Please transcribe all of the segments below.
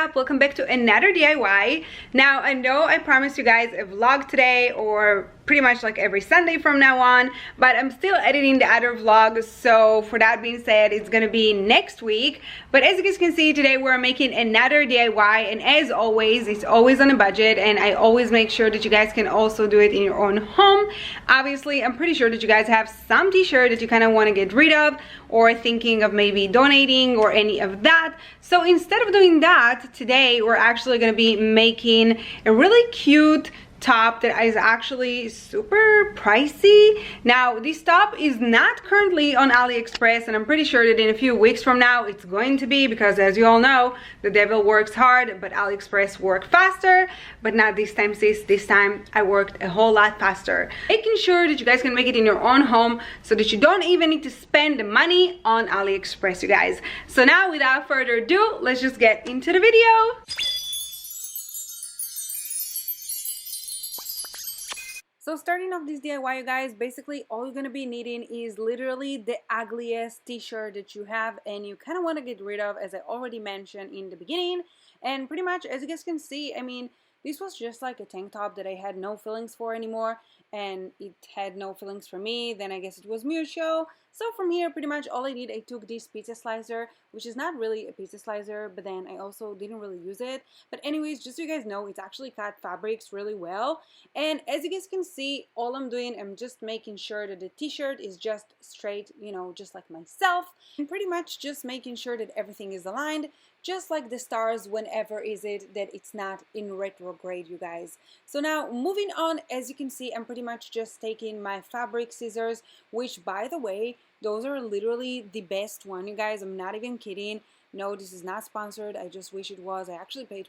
up? Welcome back to another DIY. Now, I know I promised you guys a vlog today, or pretty much like every Sunday from now on, but I'm still editing the other vlogs, so for that being said, it's gonna be next week. But as you guys can see, today we're making another DIY, and as always, it's always on a budget, and I always make sure that you guys can also do it in your own home. Obviously, I'm pretty sure that you guys have some t-shirt that you kind of want to get rid of, or thinking of maybe donating or any of that. So instead of doing that, today we're actually going to be making a really cute top that is actually super pricey. Now, this top is not currently on AliExpress, and I'm pretty sure that in a few weeks from now it's going to be, because as you all know, the devil works hard but AliExpress work faster. But not this time, sis. This time I worked a whole lot faster, making sure that you guys can make it in your own home so that you don't even need to spend the money on AliExpress, you guys. So now, without further ado, let's just get into the video. So starting off this DIY, you guys, basically all you're going to be needing is literally the ugliest t-shirt that you have and you kind of want to get rid of, as I already mentioned in the beginning. And pretty much, as you guys can see, I mean, this was just like a tank top that I had no feelings for anymore, and it had no feelings for me. Then I guess it was mutual. So from here, pretty much all I did, I took this pizza slicer, which is not really a pizza slicer, but then I also didn't really use it. But anyways, just so you guys know, it's actually cut fabrics really well. And as you guys can see, all I'm doing, I'm just making sure that the t-shirt is just straight, you know, just like myself. And pretty much just making sure that everything is aligned, just like the stars whenever is it that it's not in retrograde, you guys. So now moving on, as you can see, I'm pretty much just taking my fabric scissors, which by the way, those are literally the best one, you guys. I'm not even kidding. No, this is not sponsored. I just wish it was. I actually paid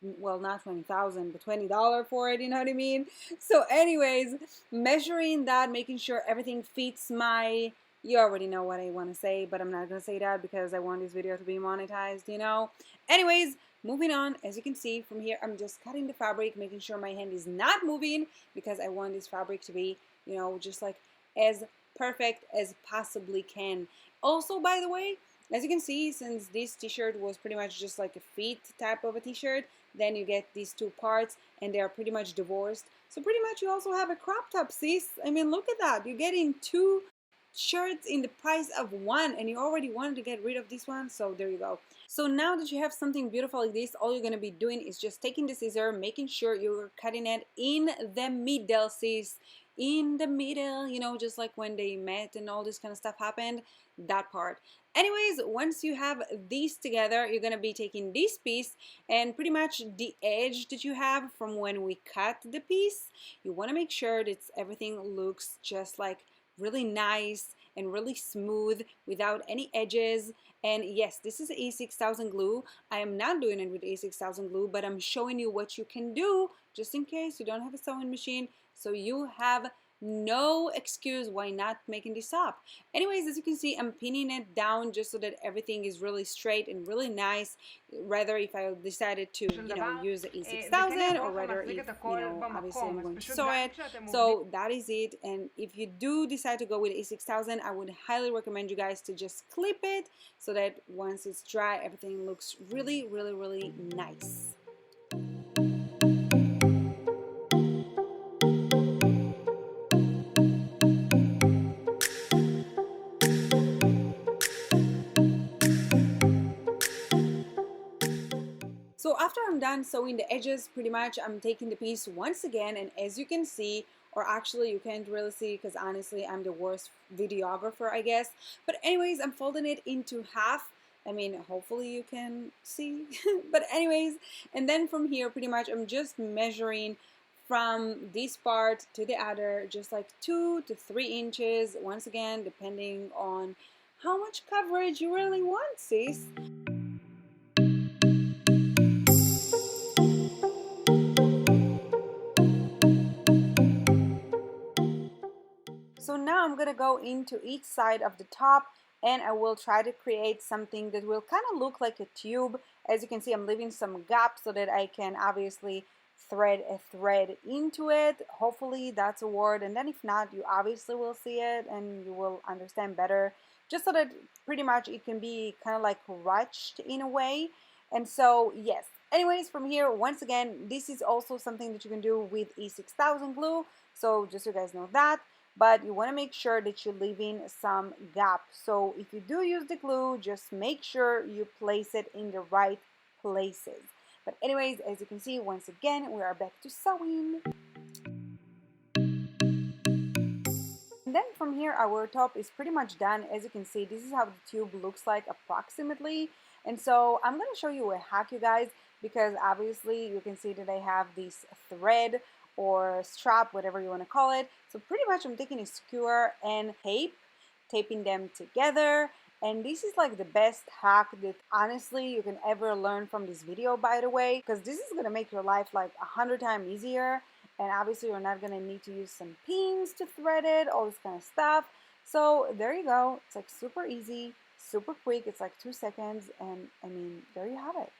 well, not 20,000, but $20 for it, you know what I mean? So anyways, measuring that, making sure everything fits my, you already know what I want to say, but I'm not going to say that because I want this video to be monetized, you know? Anyways, moving on, as you can see from here, I'm just cutting the fabric, making sure my hand is not moving, because I want this fabric to be, you know, just like as perfect as possibly can. Also, by the way, as you can see, since this t-shirt was pretty much just like a feet type of a t-shirt, then you get these two parts and they are pretty much divorced. So pretty much you also have a crop top, sis. I mean, look at that. You're getting two shirts in the price of one, and you already wanted to get rid of this one, so there you go. So now that you have something beautiful like this, all you're going to be doing is just taking the scissor, making sure you're cutting it in the middle, sis. In the middle, you know, just like when they met and all this kind of stuff happened, that part. Anyways, once you have these together, you're going to be taking this piece and pretty much the edge that you have from when we cut the piece, you want to make sure that everything looks just like really nice and really smooth without any edges. And yes, this is A6000 glue. I am not doing it with A6000 glue, but I'm showing you what you can do just in case you don't have a sewing machine, so you have no excuse why not making this up. Anyways, as you can see, I'm pinning it down just so that everything is really straight and really nice. Rather, if I decided to, you know, use the E6000, or rather if, you know, obviously I'm going to sew it. So that is it. And if you do decide to go with E6000, I would highly recommend you guys to just clip it so that once it's dry, everything looks really, really, really nice. So after I'm done sewing the edges, pretty much I'm taking the piece once again, and as you can see, or actually you can't really see because honestly I'm the worst videographer, I guess, but anyways, I'm folding it into half. I mean, hopefully you can see. But anyways, and then from here pretty much I'm just measuring from this part to the other, just like 2 to 3 inches, once again depending on how much coverage you really want, sis. So now I'm gonna go into each side of the top, and I will try to create something that will kind of look like a tube. As you can see, I'm leaving some gaps so that I can obviously thread a thread into it. Hopefully that's a word, and then if not, you obviously will see it and you will understand better, just so that pretty much it can be kind of like ruched in a way. And so yes, anyways, from here, once again, this is also something that you can do with E6000 glue, so just so you guys know that. But you want to make sure that you're leaving some gap. So if you do use the glue, just make sure you place it in the right places. But anyways, as you can see, once again, we are back to sewing. And then from here, our top is pretty much done. As you can see, this is how the tube looks like approximately. And so I'm going to show you a hack, you guys, because obviously you can see that I have this thread or strap, whatever you want to call it. So pretty much I'm taking a skewer and taping them together. And this is like the best hack that honestly you can ever learn from this video, by the way, because this is going to make your life like 100 times easier. And obviously you're not going to need to use some pins to thread it, all this kind of stuff. So there you go. It's like super easy, super quick. It's like 2 seconds, and I mean, there you have it.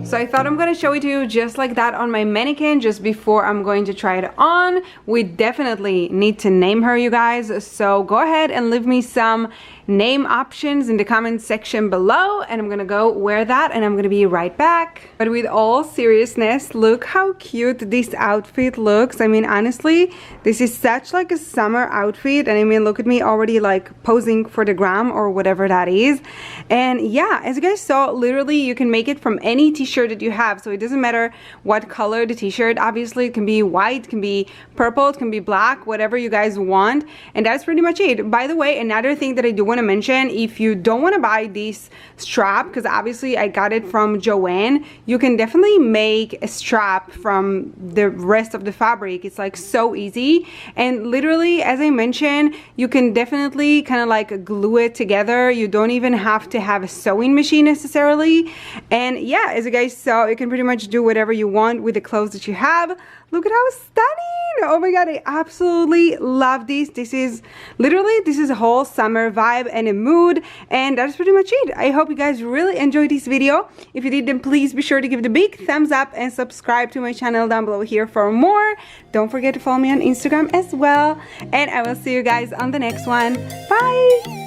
So I thought I'm gonna show it to you just like that on my mannequin just before I'm going to try it on. We definitely need to name her, you guys. So go ahead and leave me some name options in the comment section below, and I'm gonna go wear that and I'm gonna be right back. But with all seriousness, look how cute this outfit looks. I mean, honestly, this is such like a summer outfit, and I mean, look at me already like posing for the gram or whatever that is. And yeah, as you guys saw, literally you can make it from any t-shirt that you have, so it doesn't matter what color the t-shirt. Obviously it can be white, it can be purple, it can be black, whatever you guys want. And that's pretty much it. By the way, another thing that I do want to mention, if you don't want to buy this strap, because obviously I got it from Joanne, you can definitely make a strap from the rest of the fabric. It's like so easy, and literally, as I mentioned, you can definitely kind of like glue it together. You don't even have to have a sewing machine necessarily. And yeah, as you guys saw, you can pretty much do whatever you want with the clothes that you have. Look at how stunning! Oh my god, I absolutely love this. This is literally, this is a whole summer vibe and a mood, and that's pretty much it. I hope you guys really enjoyed this video. If you did, then please be sure to give it a big thumbs up and subscribe to my channel down below here for more. Don't forget to follow me on Instagram as well, and I will see you guys on the next one. Bye!